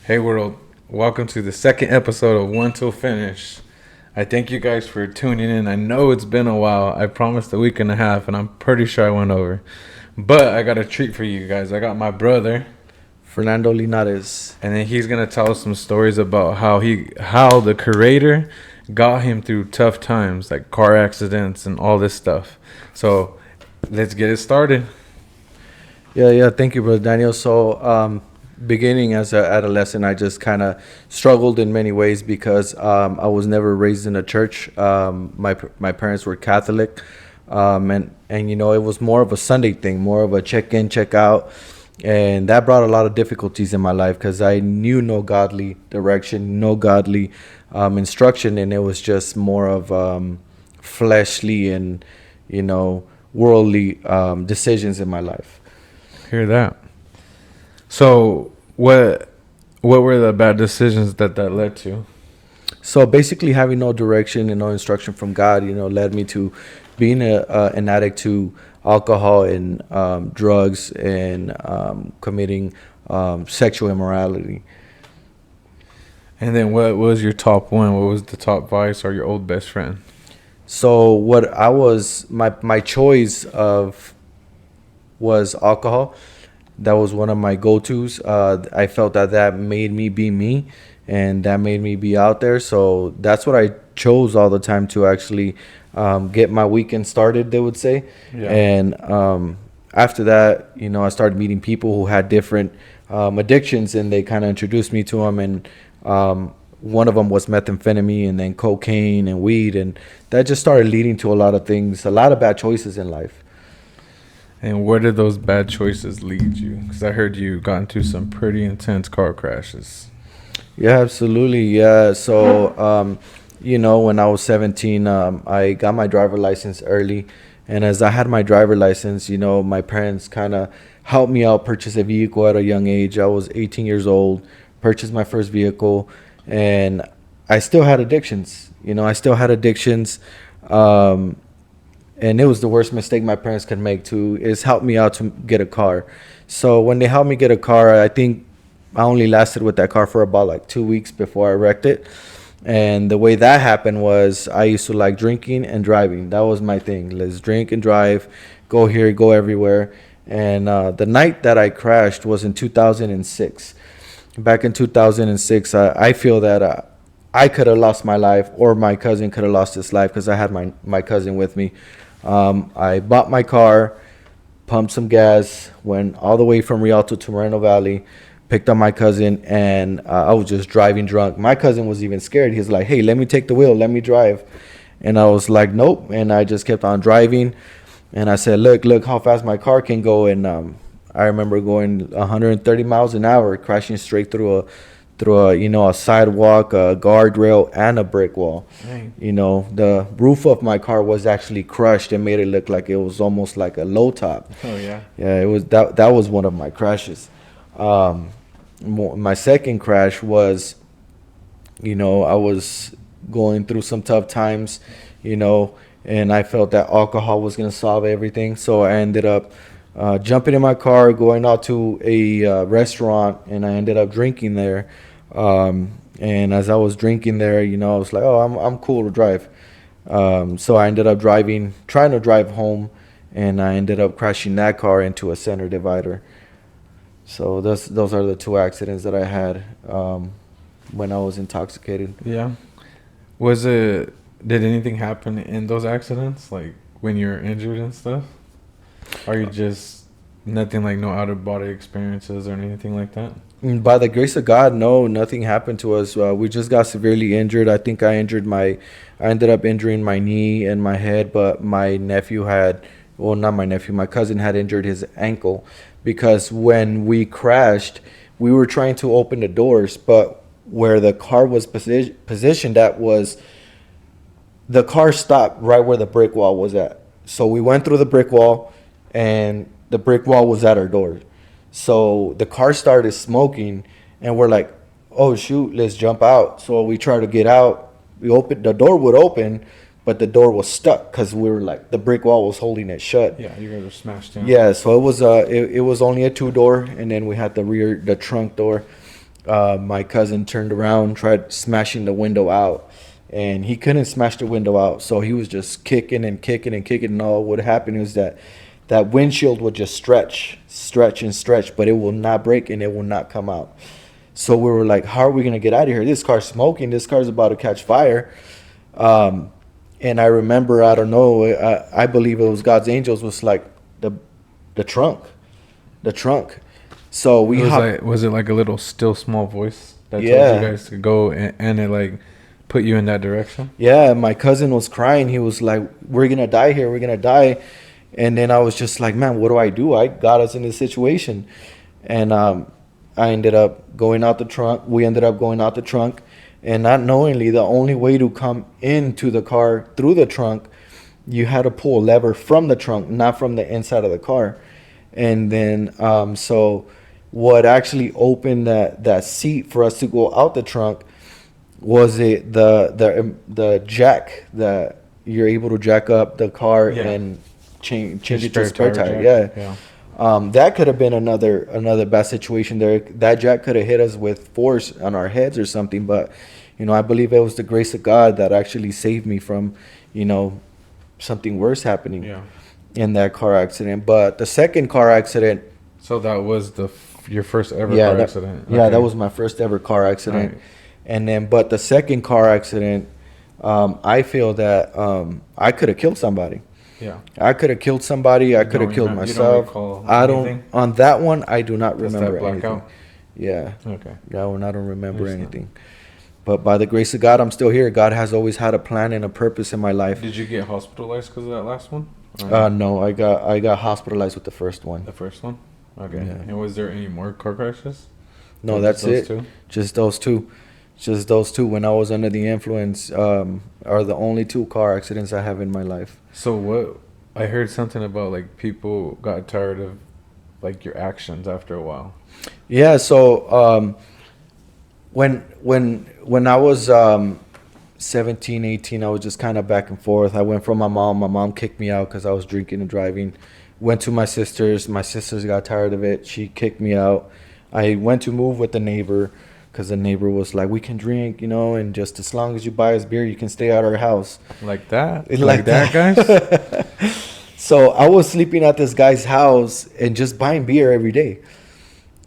Hey world, welcome to the second episode of One Till Finish. I thank you guys for tuning in. I know it's been a while. I promised a week and a half, and I'm pretty sure I went over. But I got a treat for you guys. I got my brother, Fernando Linares. and then he's gonna tell us some stories about how the creator got him through tough times, like car accidents and all this stuff. So let's get it started. Yeah. Thank you, brother Daniel. So, beginning as an adolescent, I just kind of struggled in many ways because I was never raised in a church. My parents were Catholic, and it was more of a Sunday thing, more of a check in, check out, and that brought a lot of difficulties in my life because I knew no godly direction, no godly instruction, and it was just more of fleshly and worldly decisions in my life. Hear that? So what were the bad decisions that led to? So basically, having no direction and no instruction from God, led me to being an addict to alcohol and drugs and committing sexual immorality. And then what was your top one? What was the top vice or your old best friend? So what I was my choice of was alcohol. That was one of my go-tos. I felt that made me be me, and that made me be out there. So that's what I chose all the time to actually get my weekend started, they would say. Yeah. And after that, I started meeting people who had different addictions, and they kind of introduced me to them. And one of them was methamphetamine, and then cocaine and weed, and that just started leading to a lot of things, a lot of bad choices in life. And where did those bad choices lead you? Because I heard you got into some pretty intense car crashes. Yeah, absolutely. Yeah. So, when I was 17, I got my driver license early. And as I had my driver license, my parents kind of helped me out purchase a vehicle at a young age. I was 18 years old, purchased my first vehicle, and I still had addictions. I still had addictions. And it was the worst mistake my parents could make to is help me out to get a car. So when they helped me get a car, I think I only lasted with that car for about like 2 weeks before I wrecked it. And the way that happened was I used to like drinking and driving. That was my thing. Let's drink and drive, go here, go everywhere. And the night that I crashed was in 2006. Back in 2006, I feel that I could have lost my life, or my cousin could have lost his life, because I had my cousin with me. I bought my car, pumped some gas, went all the way from Rialto to Moreno Valley, picked up my cousin, and I was just driving drunk. My cousin was even scared. He's like, "Hey, let me take the wheel, let me drive." And I was like, "Nope." And I just kept on driving. And I said, look how fast my car can go. And I remember going 130 miles an hour, crashing straight through a sidewalk, a guardrail, and a brick wall. Dang. The roof of my car was actually crushed and made it look like it was almost like a low top. Oh, yeah. Yeah, it was that was one of my crashes. My second crash was, I was going through some tough times, and I felt that alcohol was going to solve everything. So I ended up jumping in my car, going out to a restaurant, and I ended up drinking there. And as I was drinking there, I was like, "Oh, I'm cool to drive." So I ended up trying to drive home, and I ended up crashing that car into a center divider. So those are the two accidents that I had when I was intoxicated. Yeah. Did anything happen in those accidents? Like when you're injured and stuff? Or you just nothing, like no out of body experiences or anything like that? By the grace of God, no, nothing happened to us. We just got severely injured. I think I ended up injuring my knee and my head, but my nephew not my nephew, my cousin had injured his ankle, because when we crashed, we were trying to open the doors, but where the car was positioned at was the car stopped right where the brick wall was at. So we went through the brick wall, and the brick wall was at our door. So the car started smoking, and we're like, "Oh shoot, let's jump out." So we tried to get out. The door would open, but the door was stuck because we were like, the brick wall was holding it shut. Yeah, you guys were smashed down. Yeah, so it was only a 2-door, and then we had the trunk door. My cousin turned around, tried smashing the window out, and he couldn't smash the window out. So he was just kicking and kicking and kicking. And all what happened was that windshield would just stretch and stretch, but it will not break and it will not come out. So we were like, how are we going to get out of here? This car's smoking. This car's about to catch fire. And I remember, I don't know, I believe it was God's angels, was like the trunk. So we was it like a little still small voice that told you guys to go, and it like put you in that direction? Yeah, my cousin was crying. He was like, we're going to die here. We're going to die. And then I was just like, man, what do? I got us in this situation. And I ended up going out the trunk. We ended up going out the trunk. And not knowingly, the only way to come into the car through the trunk, you had to pull a lever from the trunk, not from the inside of the car. And then, so what actually opened that seat for us to go out the trunk was the jack that you're able to jack up the car and change it to a spare tire. Yeah. That could have been another bad situation there. That jack could have hit us with force on our heads or something. But, I believe it was the grace of God that actually saved me from, something worse happening in that car accident. But the second car accident. So that was your first ever car accident? Yeah, that was my first ever car accident. Right. And then, but the second car accident, I feel that I could have killed somebody. Yeah, I could have killed somebody. I could have killed myself. I don't. On that one, I do not remember that blackout? anything. Yeah. Okay. That one, I don't remember anything. But by the grace of God, I'm still here. God has always had a plan and a purpose in my life. Did you get hospitalized because of that last one? No, I got hospitalized with the first one. The first one. Okay. Yeah. And was there any more car crashes? No, that's it. Just those two. Just those two. When I was under the influence, are the only two car accidents I have in my life. So what? I heard something about like people got tired of like your actions after a while. Yeah. So when I was 17, 18, I was just kind of back and forth. I went from my mom. My mom kicked me out because I was drinking and driving. Went to my sisters. My sisters got tired of it. She kicked me out. I went to move with the neighbor because the neighbor was like, we can drink, and just as long as you buy us beer, you can stay at our house. Like that? Like that, guys? So I was sleeping at this guy's house and just buying beer every day.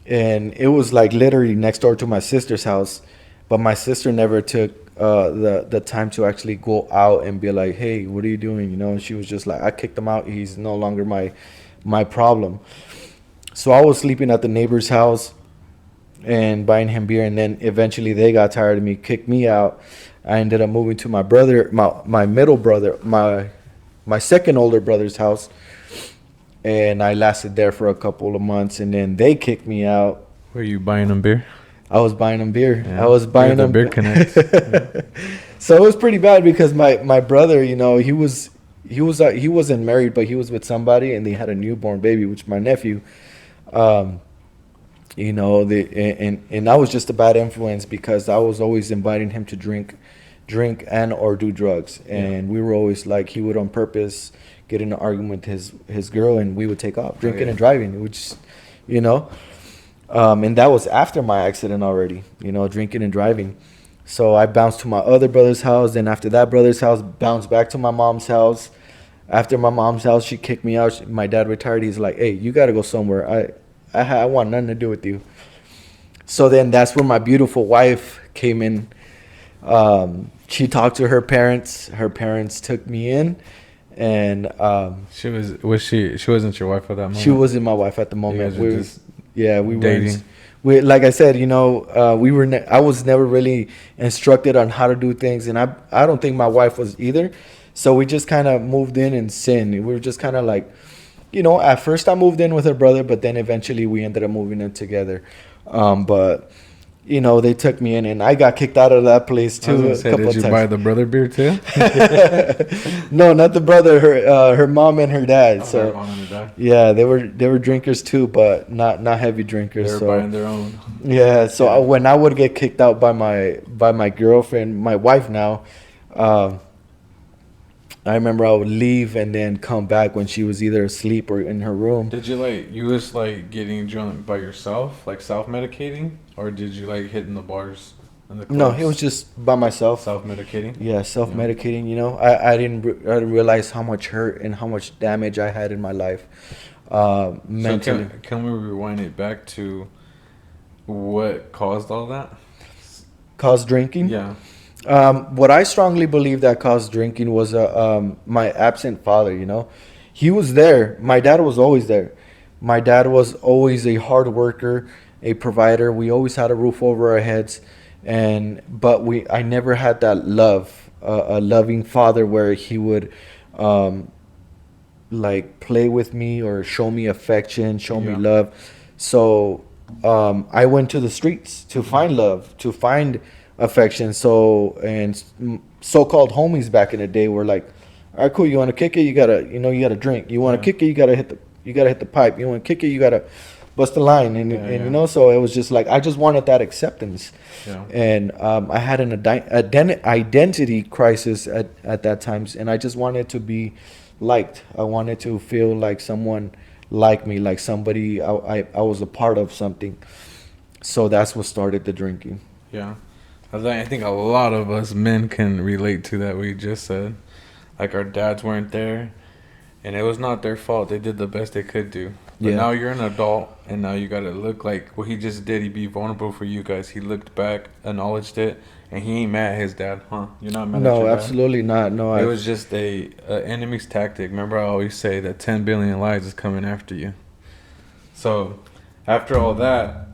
And it was like literally next door to my sister's house. But my sister never took the time to actually go out and be like, hey, what are you doing? And she was just like, I kicked him out. He's no longer my problem. So I was sleeping at the neighbor's house and buying him beer. And then eventually they got tired of me, kicked me out. I ended up moving to my brother, my middle brother, my second older brother's house. And I lasted there for a couple of months. And then they kicked me out. Were you buying them beer? I was buying them beer. Yeah. I was buying them beer connect. Yeah. So it was pretty bad because my brother, he wasn't married, but he was with somebody, and they had a newborn baby, which my nephew. And I was just a bad influence because I was always inviting him to drink and or do drugs, and we were always like, he would on purpose get in an argument with his girl, and we would take off drinking and driving, which, and that was after my accident already, drinking and driving. So I bounced to my other brother's house. Then after that brother's house, bounced back to my mom's house. After my mom's house, she kicked me out. My dad retired. He's like, hey, you got to go somewhere. I want nothing to do with you. So then that's where my beautiful wife came in. She talked to her parents. Her parents took me in. And she wasn't your wife at that moment? She wasn't my wife at the moment. We were just dating. We, like I said, I was never really instructed on how to do things, and I don't think my wife was either. So we just kind of moved in and sinned. We were just kind of like, at first I moved in with her brother, but then eventually we ended up moving in together. But they took me in, and I got kicked out of that place too. Did you buy the brother beer too? No, not the brother. Her mom and her dad. Her mom and her dad. Yeah, they were drinkers too, but not heavy drinkers. They were buying their own. Yeah. So when I would get kicked out by my girlfriend, my wife now, I remember I would leave and then come back when she was either asleep or in her room. Did you you was getting drunk by yourself, like self medicating, or did you hitting the bars and the No, it was clubs, just by myself. self medicating? Yeah, self Yeah. medicating. You know, I didn't realize how much hurt and how much damage I had in my life, So mentally. can we rewind it back to what caused all that? Caused drinking. Yeah. What I strongly believe that caused drinking was my absent father. You know, he was there. My dad was always there. My dad was always a hard worker, a provider. We always had a roof over our heads, and but I never had that love, a loving father where he would, um, like play with me or show me affection, show me Yeah. love. So I went to the streets to find love, to find affection. So and so-called homies back in the day were like, "All right, cool. You want to kick it? You gotta drink. You want to Yeah. kick it? You gotta hit the pipe. You want to kick it? You gotta bust the line." Yeah. And Yeah. you know, so it was just like I just wanted that acceptance, Yeah. and I had an identity crisis at that times, and I just wanted to be liked. I wanted to feel like someone liked me, like somebody I was a part of something. So that's what started the drinking. Yeah. I think a lot of us men can relate to that. We just said, our dads weren't there, and it was not their fault. They did the best they could do. But Yeah. now you're an adult, and now you gotta look like what he just did. He be vulnerable for you guys. He looked back, acknowledged it, and he ain't mad at his dad, huh? You're not mad at No, your dad. absolutely not. No, It I. was just a enemy's tactic. Remember, I always say that 10 billion lives is coming after you. So, after all that,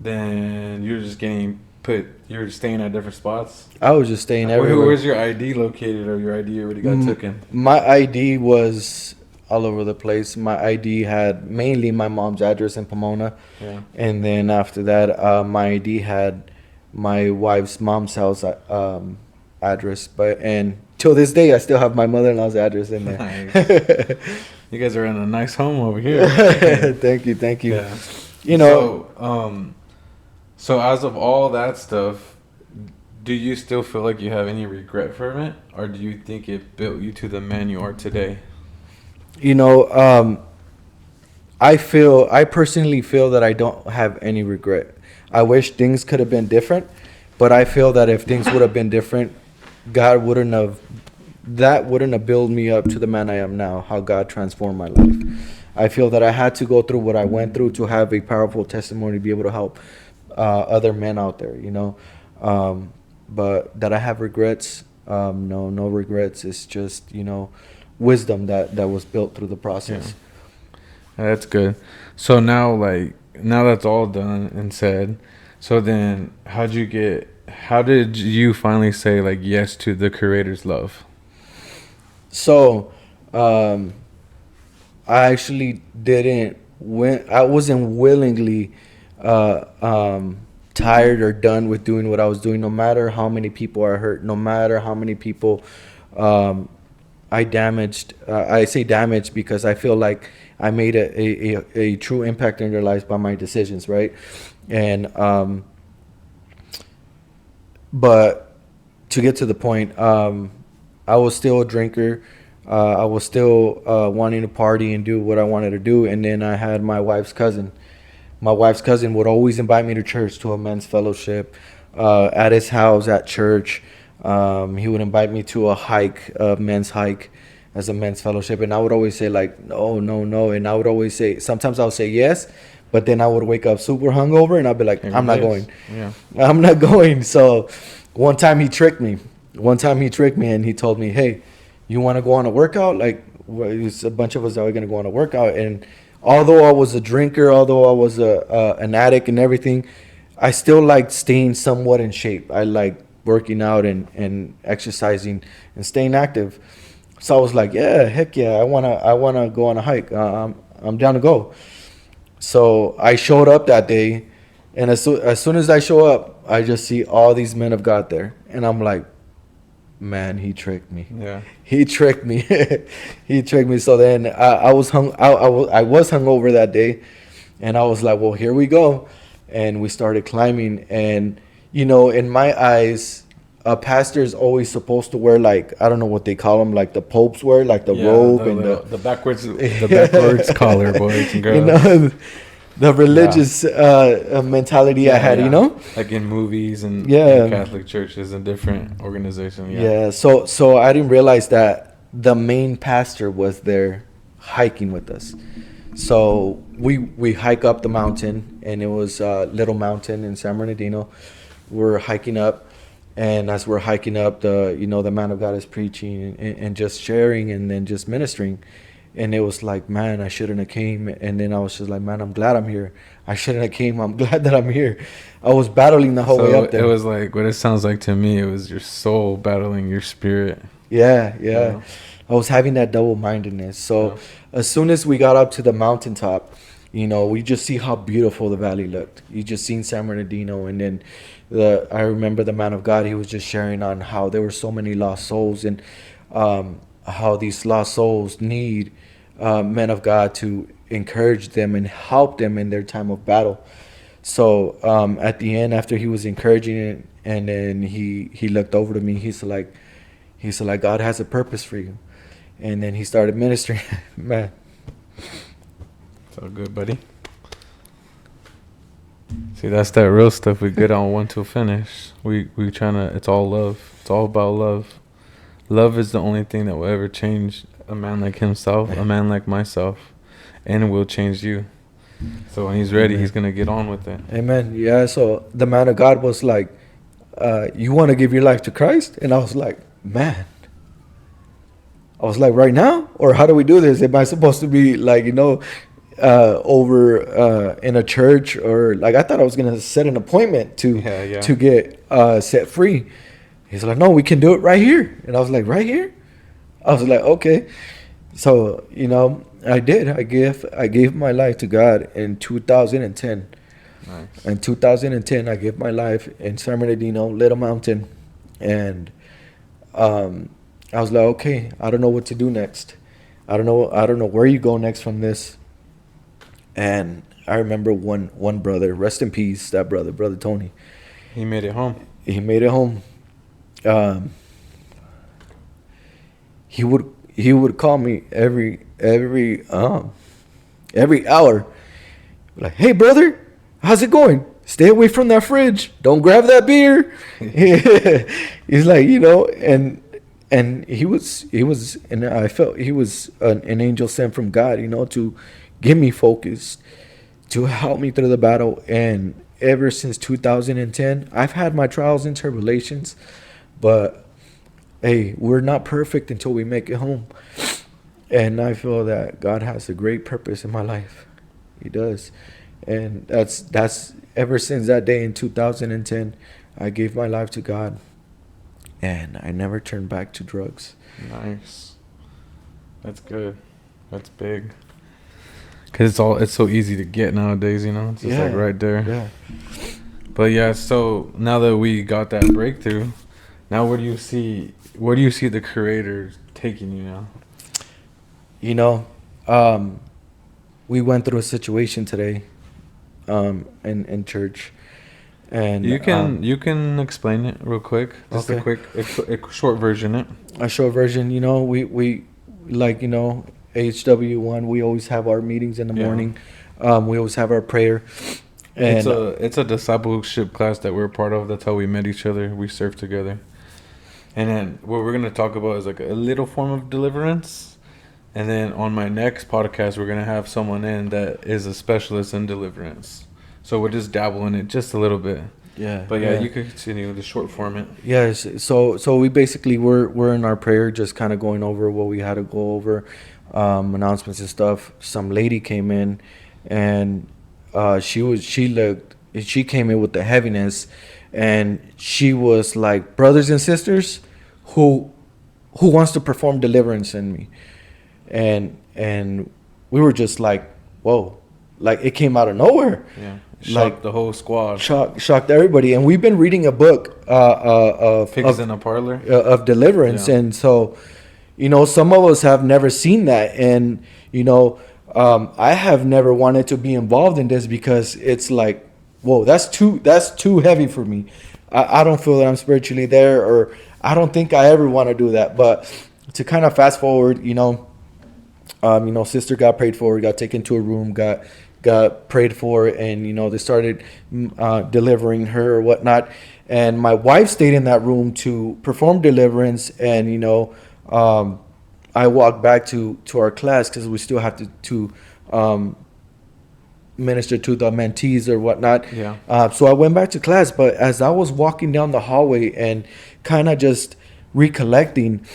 then you're just getting put. You're staying at different spots. I was just staying everywhere. Where's your ID located, or your ID already got taken? My ID was all over the place. My ID had mainly my mom's address in Pomona, Yeah. and then after that, my ID had my wife's mom's house address. But and till this day, I still have my mother-in-law's address in there. Nice. You guys are in a nice home over here. Thank you, thank you. Yeah. You know, So as of all that stuff, do you still feel like you have any regret from it, or do you think it built you to the man you are today? you know, I personally feel that I don't have any regret. I wish things could have been different, but I feel that if things would have been different, God wouldn't have built me up to the man I am now, how God transformed my life. I feel that I had to go through what I went through to have a powerful testimony to be able to help other men out there, you know. But that I have regrets, no regrets. It's just, you know, wisdom that was built through the process. That's good. So now, now that's all done and said. So then, how did you finally say yes to the Creator's love? So, I actually didn't I wasn't willingly tired or done with doing what I was doing, no matter how many people I hurt, no matter how many people I damaged. I say damaged because I feel like I made a true impact in their lives by my decisions, right? And but to get to the point, I was still a drinker. I was still wanting to party and do what I wanted to do. And then I had my wife's cousin. My wife's cousin would always invite me to church, to a men's fellowship, at his house, at church. He would invite me to a men's hike as a men's fellowship. And I would always say no, no, no. And I would always say, sometimes I would say yes, but then I would wake up super hungover and I'd be like, I'm not going. Yeah. I'm not going. So one time he tricked me. And he told me, hey, you want to go on a workout? It's a bunch of us that were going to go on a workout. And although I was a drinker, although I was an addict and everything, I still liked staying somewhat in shape. I liked working out and exercising and staying active. So I was like, yeah, heck yeah, I wanna go on a hike. I'm down to go. So I showed up that day, and as soon as I show up, I just see all these men of God there, and I'm like, man, he tricked me. Yeah. He tricked me. He tricked me. So then I was hungover that day, and I was like, well, here we go. And we started climbing. And, you know, in my eyes, a pastor is always supposed to wear, like, I don't know what they call them, like the popes wear, like the Yeah, robe and the backwards collar, boys and you girls. know, the Yeah. religious mentality I Yeah, had, you yeah. know. Like in movies and in Yeah, Catholic churches and different organizations. Yeah. yeah. So I didn't realize that the main pastor was there hiking with us. So we hike up the mountain, and it was a little mountain in San Bernardino. We're hiking up, and as we're hiking up, the man of God is preaching and just sharing and then just ministering. And it was like, man, I shouldn't have came. And then I was just like, man, I'm glad I'm here. I shouldn't have came. I'm glad that I'm here. I was battling the whole way So up it there. was like what it sounds like to me. It was your soul battling your spirit. Yeah, You yeah. know? I was having that double-mindedness. So Yeah. as soon as we got up to the mountaintop, we just see how beautiful the valley looked. You just seen San Bernardino, and then I remember the man of God. He was just sharing on how there were so many lost souls, and how these lost souls need men of God to encourage them and help them in their time of battle. So at the end, after he was encouraging it, and then he looked over to me, he said, God has a purpose for you. And then he started ministering. Man. It's all good, buddy. See, that's that real stuff we get on 1 2 finish. We trying to. It's all love. It's all about love. Love is the only thing that will ever change a man like himself, a man like myself, and will change you. So when he's ready, Amen. he's gonna get on with it. Amen. Yeah. So the man of God was like, you want to give your life to Christ? And I was like, man. I was like, right now? Or how do we do this? Am I supposed to be like, over in a church? Or like, I thought I was going to set an appointment to get set free. He's like, no, we can do it right here. And I was like, right here? I was like, okay. So, I did. I gave my life to God in 2010. Nice. In 2010, I gave my life in San Bernardino, Little Mountain. And I was like, okay, I don't know what to do next. I don't know where you go next from this. And I remember one brother, rest in peace, that brother Tony. He made it home. He made it home. He would call me every hour, like, hey brother, how's it going? Stay away from that fridge. Don't grab that beer. He's like, and he was, and I felt he was an angel sent from God, to get me focused, to help me through the battle. And ever since 2010, I've had my trials and tribulations, but hey, we're not perfect until we make it home. And I feel that God has a great purpose in my life. He does. And that's ever since that day in 2010, I gave my life to God. And I never turned back to drugs. Nice. That's good. That's big. Cause it's so easy to get nowadays, It's just like right there. Yeah. But yeah, so now that we got that breakthrough, now where do you see the Creator taking you now? We went through a situation today, in church. And You can explain it real quick. Just Okay. a quick, a short version. A short version, we like, HW1, we always have our meetings in the Yeah. morning. We always have our prayer. And It's a discipleship class that we're part of. That's how we met each other. We served together. And then what we're gonna talk about is like a little form of deliverance. And then on my next podcast, we're gonna have someone in that is a specialist in deliverance. So we'll just dabble in it just a little bit. yeah. But yeah, you can continue the short format. Yes. So we basically we're in our prayer, just kind of going over what we had to go over, announcements and stuff. Some lady came in, and she came in with the heaviness, and she was like, brothers and sisters, who wants to perform deliverance in me, and we were just like, whoa, like it came out of nowhere. Yeah. Shocked Like the whole squad. shocked everybody. And we've been reading a book of Pigs in a parlor. of deliverance. Yeah. And so, some of us have never seen that. And, I have never wanted to be involved in this because it's like, whoa, that's too heavy for me. I don't feel that I'm spiritually there, or I don't think I ever want to do that. But to kind of fast forward, sister got prayed for, got taken to a room, got prayed for, and they started delivering her or whatnot. And my wife stayed in that room to perform deliverance, and I walked back to our class because we still have to um, minister to the mentees or whatnot. Yeah. So I went back to class, but as I was walking down the hallway and kind of just recollecting,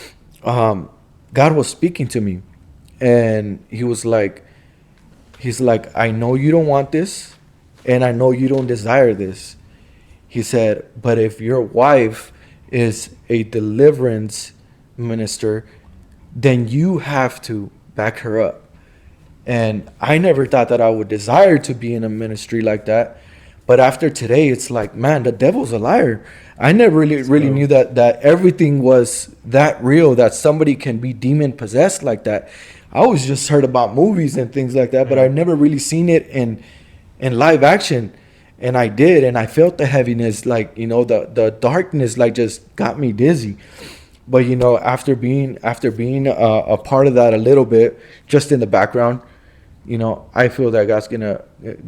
God was speaking to me, and he's like, I know you don't want this, and I know you don't desire this. He said, but if your wife is a deliverance minister, then you have to back her up. And I never thought that I would desire to be in a ministry like that. But after today, it's like, man, the devil's a liar. I never really So knew that everything was that real, that somebody can be demon possessed like that. I always just heard about movies and things like that, but I yeah. never really seen it in live action. And I did, and I felt the heaviness, like the darkness, like just got me dizzy. But after being a part of that a little bit, just in the background, I feel that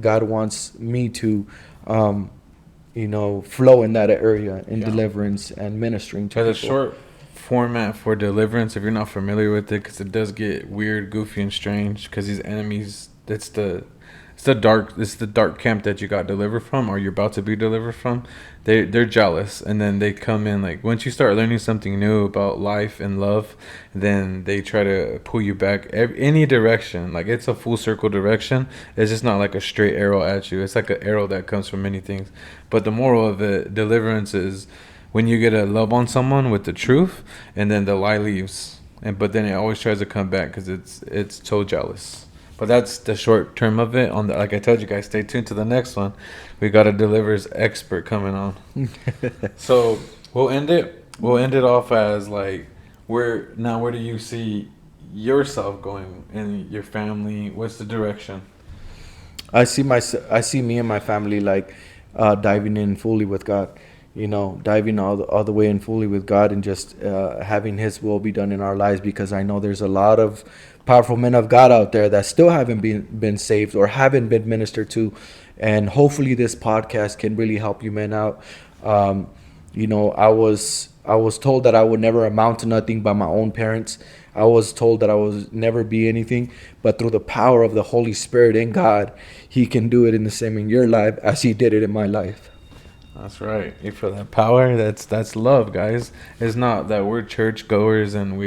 God wants me to, flow in that area in Yeah. deliverance and ministering to As a people. short format for deliverance, if you're not familiar with it, because it does get weird, goofy, and strange. Because these enemies, it's the dark camp that you got delivered from, or you're about to be delivered from. They're jealous, and then they come in like once you start learning something new about life and love, then they try to pull you back any direction. Like it's a full circle direction. It's just not like a straight arrow at you. It's like an arrow that comes from many things. But the moral of it, deliverance is when you get to love on someone with the truth, and then the lie leaves, and but then it always tries to come back because it's so jealous. But that's the short term of it. On the like I told you guys, stay tuned to the next one. We got a delivers expert coming on. So We'll end it off as like where do you see yourself going and your family? What's the direction? I see me and my family like diving in fully with God, diving all the way in fully with God, and just having His will be done in our lives, because I know there's a lot of powerful men of God out there that still haven't been saved or haven't been ministered to, and hopefully this podcast can really help you men out. Um, I was told that I would never amount to nothing by my own parents. I was told that I would never be anything, but through the power of the Holy Spirit in God, He can do it in the same in your life as He did it in my life. That's right. You feel that power? That's love, guys. It's not that we're church goers and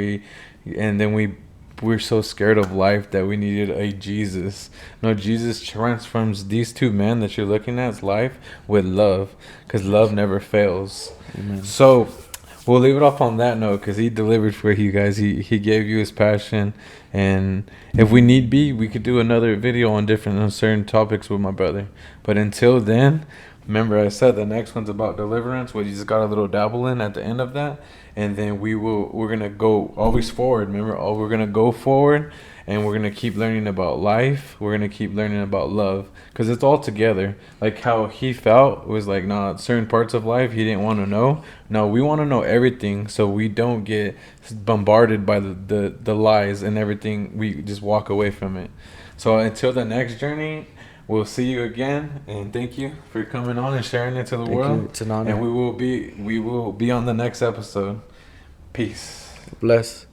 then we're so scared of life that we needed a Jesus. No, Jesus transforms these two men that you're looking at's life with love, because love never fails. Amen. So we'll leave it off on that note because he delivered for you guys. He gave you his passion, and if we need be, we could do another video on different uncertain topics with my brother. But until then, remember I said the next one's about deliverance. We just got a little dabble in at the end of that, and then we're gonna go always forward. Remember, we're gonna go forward, and we're gonna keep learning about life. We're gonna keep learning about love, because it's all together. Like how he felt was like, nah, certain parts of life he didn't want to know. No, we want to know everything, so we don't get bombarded by the lies and everything. We just walk away from it. So until the next journey, we'll see you again, and thank you for coming on and sharing it to the Thank you. world. It's an And honor. we will be on the next episode. Peace. Bless.